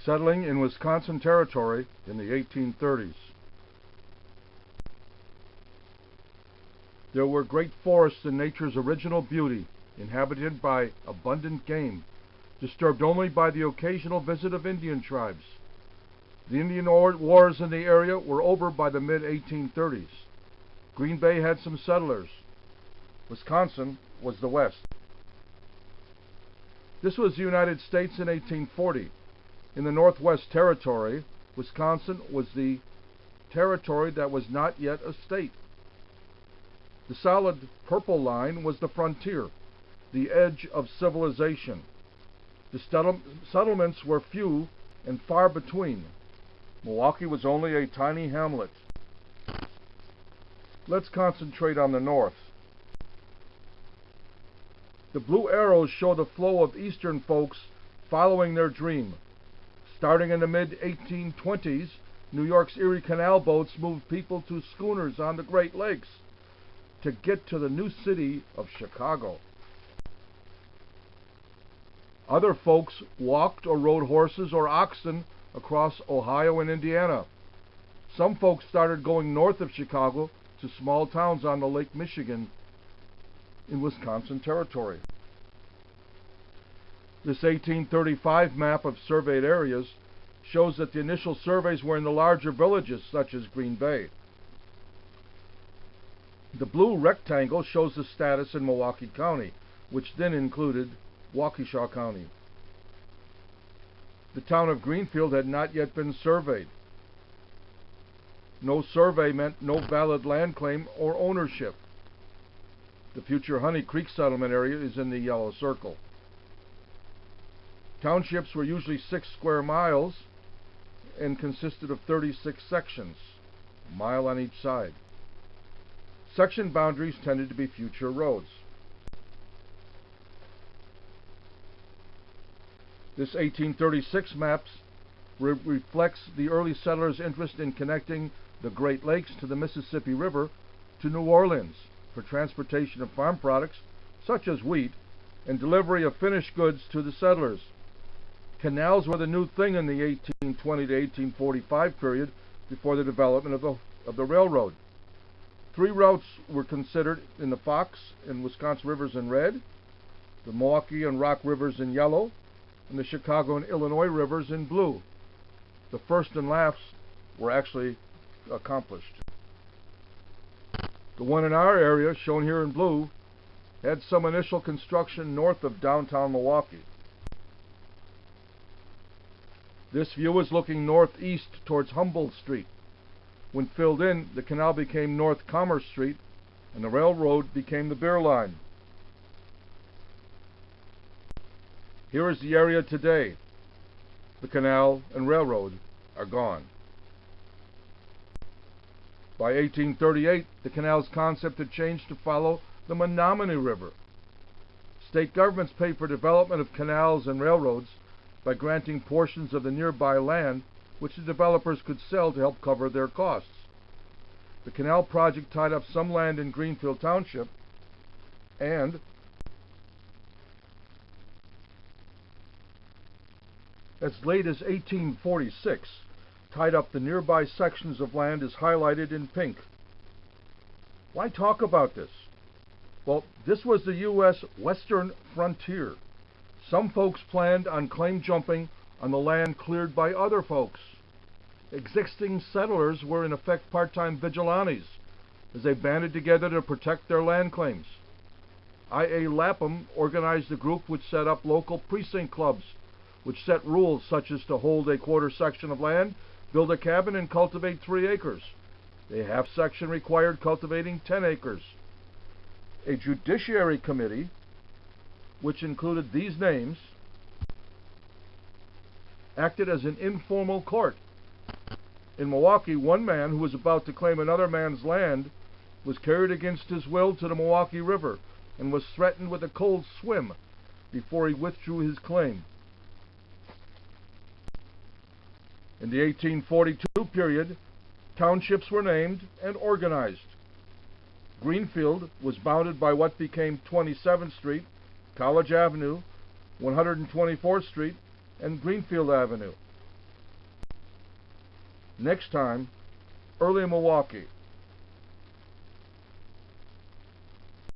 settling in Wisconsin Territory in the 1830s. There were great forests in nature's original beauty, inhabited by abundant game, disturbed only by the occasional visit of Indian tribes. The Indian wars in the area were over by the mid-1830s. Green Bay had some settlers. Wisconsin was the West. This was the United States in 1840. In the Northwest Territory, Wisconsin was the territory that was not yet a state. The solid purple line was the frontier, the edge of civilization. The settlements were few and far between. Milwaukee was only a tiny hamlet. Let's concentrate on the north. The blue arrows show the flow of Eastern folks following their dream. Starting in the mid-1820s, New York's Erie Canal boats moved people to schooners on the Great Lakes to get to the new city of Chicago. Other folks walked or rode horses or oxen across Ohio and Indiana. Some folks started going north of Chicago to small towns on the Lake Michigan in Wisconsin Territory. This 1835 map of surveyed areas shows that the initial surveys were in the larger villages such as Green Bay. The blue rectangle shows the status in Milwaukee County, which then included Waukesha County. The town of Greenfield had not yet been surveyed. No survey meant no valid land claim or ownership. The future Honey Creek settlement area is in the yellow circle. Townships were usually 6 square miles and consisted of 36 sections, a mile on each side. Section boundaries tended to be future roads. This 1836 map reflects the early settlers' interest in connecting the Great Lakes to the Mississippi River to New Orleans for transportation of farm products such as wheat and delivery of finished goods to the settlers. Canals were the new thing in the 1820 to 1845 period before the development of the railroad. 3 routes were considered in the Fox and Wisconsin rivers in red, the Milwaukee and Rock rivers in yellow, and the Chicago and Illinois rivers in blue. The first and last were actually accomplished. The one in our area, shown here in blue, had some initial construction north of downtown Milwaukee. This view is looking northeast towards Humboldt Street. When filled in, the canal became North Commerce Street, and the railroad became the Beer Line. Here is the area today. The canal and railroad are gone. By 1838, the canal's concept had changed to follow the Menominee River. State governments paid for development of canals and railroads by granting portions of the nearby land which the developers could sell to help cover their costs. The canal project tied up some land in Greenfield Township and as late as 1846 tied up the nearby sections of land as highlighted in pink. Why talk about this? Well, this was the U.S. western frontier. Some folks planned on claim jumping on the land cleared by other folks. Existing settlers were in effect part-time vigilantes as they banded together to protect their land claims. I.A. Lapham organized a group which set up local precinct clubs, which set rules such as to hold a quarter section of land, build a cabin, and cultivate 3 acres. A half section required cultivating 10 acres. A judiciary committee, which included these names, acted as an informal court. In Milwaukee, one man who was about to claim another man's land was carried against his will to the Milwaukee River and was threatened with a cold swim before he withdrew his claim. In the 1842 period, townships were named and organized. Greenfield was bounded by what became 27th Street, College Avenue, 124th Street, and Greenfield Avenue. Next time, early in Milwaukee.